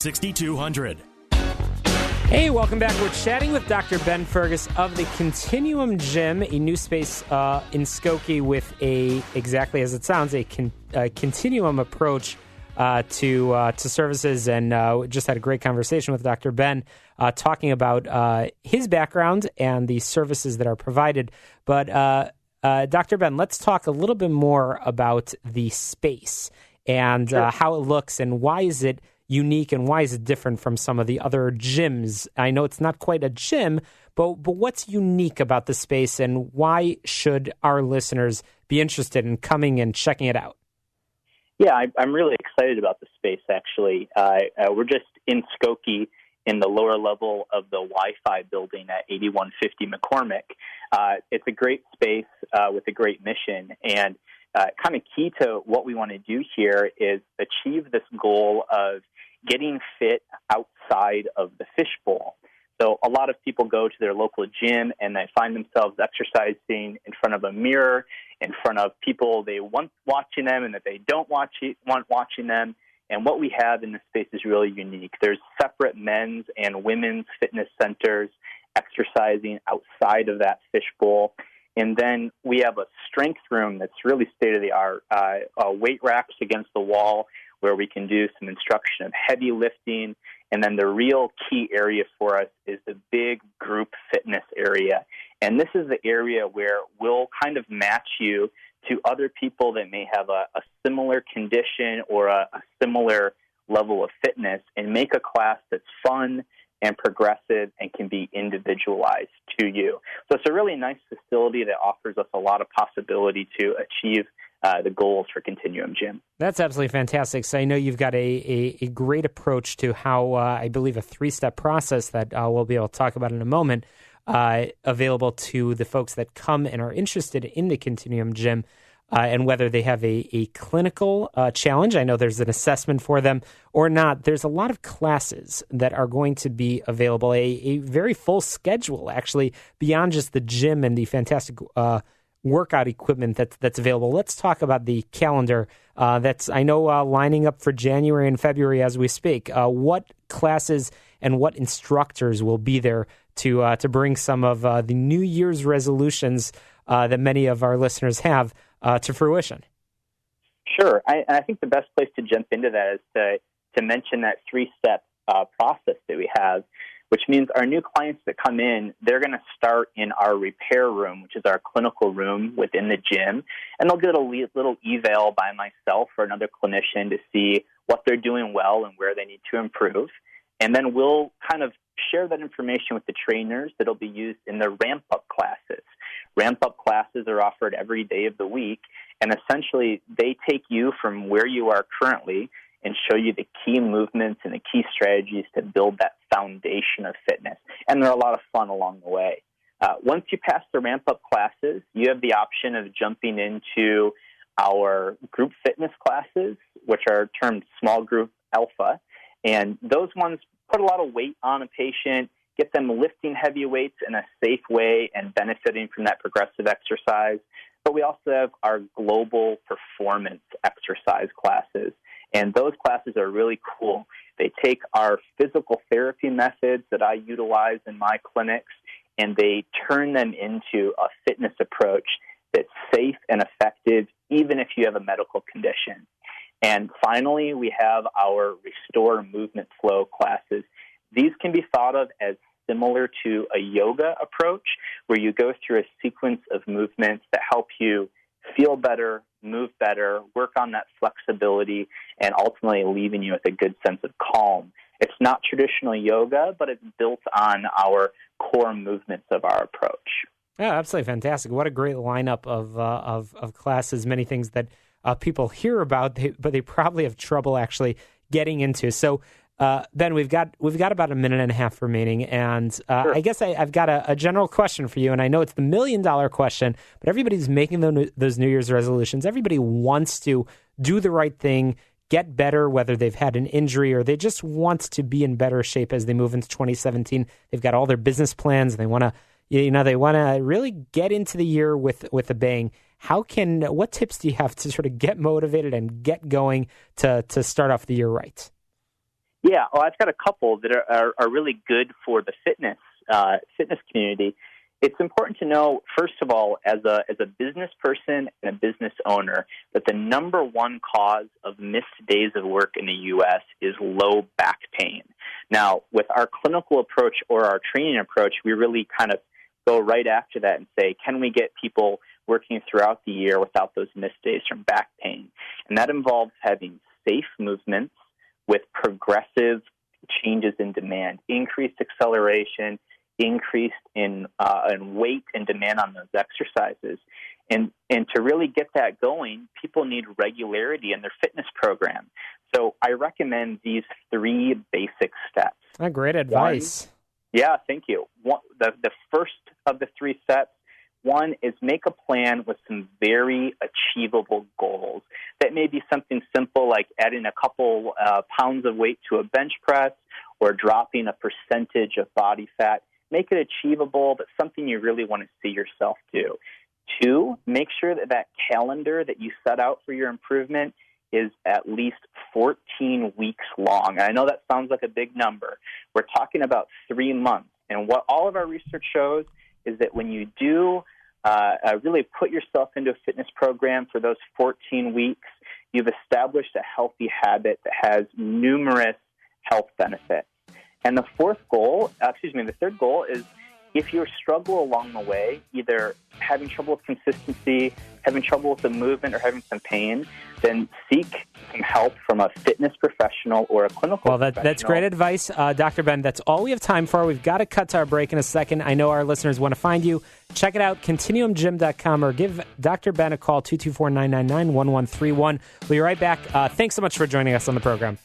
6200. Hey, welcome back. We're chatting with Dr. Ben Fergus of the Continuum Gym, a new space in Skokie with exactly as it sounds, a continuum approach to services. And just had a great conversation with Dr. Ben talking about his background and the services that are provided. But Dr. Ben, let's talk a little bit more about the space and how it looks and why is it unique and why is it different from some of the other gyms? I know it's not quite a gym, but what's unique about the space and why should our listeners be interested in coming and checking it out? Yeah, I'm really excited about the space, actually. We're just in Skokie in the lower level of the Wi-Fi building at 8150 McCormick. It's a great space with a great mission, and kind of key to what we want to do here is achieve this goal of getting fit outside of the fishbowl. So a lot of people go to their local gym and they find themselves exercising in front of a mirror, in front of people they want watching them and that they don't want watching them. And what we have in this space is really unique. There's separate men's and women's fitness centers exercising outside of that fishbowl. And then we have a strength room that's really state-of-the-art, weight racks against the wall where we can do some instruction of heavy lifting. And then the real key area for us is the big group fitness area. And this is the area where we'll kind of match you to other people that may have a similar condition or a similar level of fitness and make a class that's fun and progressive and can be individualized to you. So it's a really nice facility that offers us a lot of possibility to achieve the goals for Continuum Gym. That's absolutely fantastic. So I know you've got a great approach to how, I believe, a 3-step process that we'll be able to talk about in a moment, available to the folks that come and are interested in the Continuum Gym. And whether they have a clinical challenge, I know there's an assessment for them or not, there's a lot of classes that are going to be available, a very full schedule, actually, beyond just the gym and the fantastic workout equipment that's available. Let's talk about the calendar that's, I know, lining up for January and February as we speak. What classes and what instructors will be there to bring some of the New Year's resolutions that many of our listeners have to fruition? Sure. I think the best place to jump into that is to mention that 3-step process that we have, which means our new clients that come in, they're going to start in our repair room, which is our clinical room within the gym, and they'll get a little eval by myself or another clinician to see what they're doing well and where they need to improve. And then we'll kind of share that information with the trainers that'll be used in the ramp-up classes. Ramp-up classes are offered every day of the week, and essentially they take you from where you are currently and show you the key movements and the key strategies to build that foundation of fitness. And they're a lot of fun along the way. Once you pass the ramp-up classes, you have the option of jumping into our group fitness classes, which are termed small group alpha. And those ones put a lot of weight on a patient, get them lifting heavy weights in a safe way and benefiting from that progressive exercise. But we also have our global performance exercise classes. And those classes are really cool. They take our physical therapy methods that I utilize in my clinics, and they turn them into a fitness approach that's safe and effective, even if you have a medical condition. And finally, we have our Restore Movement Flow classes. These can be thought of as similar to a yoga approach, where you go through a sequence of movements that help you feel better, move better, work on that flexibility, and ultimately leaving you with a good sense of calm. It's not traditional yoga, but it's built on our core movements of our approach. Yeah, absolutely fantastic. What a great lineup of classes, many things that people hear about, but they probably have trouble actually getting into. So, Ben, we've got about a minute and a half remaining, and sure. I guess I've got a general question for you, and I know it's the $1 million question, but everybody's making those New Year's resolutions. Everybody wants to do the right thing, get better, whether they've had an injury or they just want to be in better shape as they move into 2017. They've got all their business plans, and they want to really get into the year with a bang. What tips do you have to sort of get motivated and get going to start off the year right? Yeah, well, I've got a couple that are really good for the fitness community. It's important to know, first of all, as a business person and a business owner, that the number one cause of missed days of work in the U.S. is low back pain. Now, with our clinical approach or our training approach, we really kind of go right after that and say, can we get people working throughout the year without those missed days from back pain? And that involves having safe movements with progressive changes in demand, increased acceleration, increased in weight and demand on those exercises. And to really get that going, people need regularity in their fitness program. So I recommend these 3 basic steps. Great advice. Yeah, thank you. The first of the 3 steps, one is make a plan with some very achievable goals. That may be something simple like adding a couple pounds of weight to a bench press or dropping a percentage of body fat. Make it achievable, but something you really want to see yourself do. 2, make sure that calendar that you set out for your improvement is at least 14 weeks long. And I know that sounds like a big number. We're talking about 3 months. And what all of our research shows is that when you do really put yourself into a fitness program for those 14 weeks, you've established a healthy habit that has numerous health benefits. And the third goal is if you struggle along the way, either having trouble with consistency, having trouble with the movement, or having some pain, then seek some help from a fitness professional or a clinical professional. Well, that's great advice, Dr. Ben. That's all we have time for. We've got to cut to our break in a second. I know our listeners want to find you. Check it out, continuumgym.com, or give Dr. Ben a call, 224-999-1131. We'll be right back. Thanks so much for joining us on the program.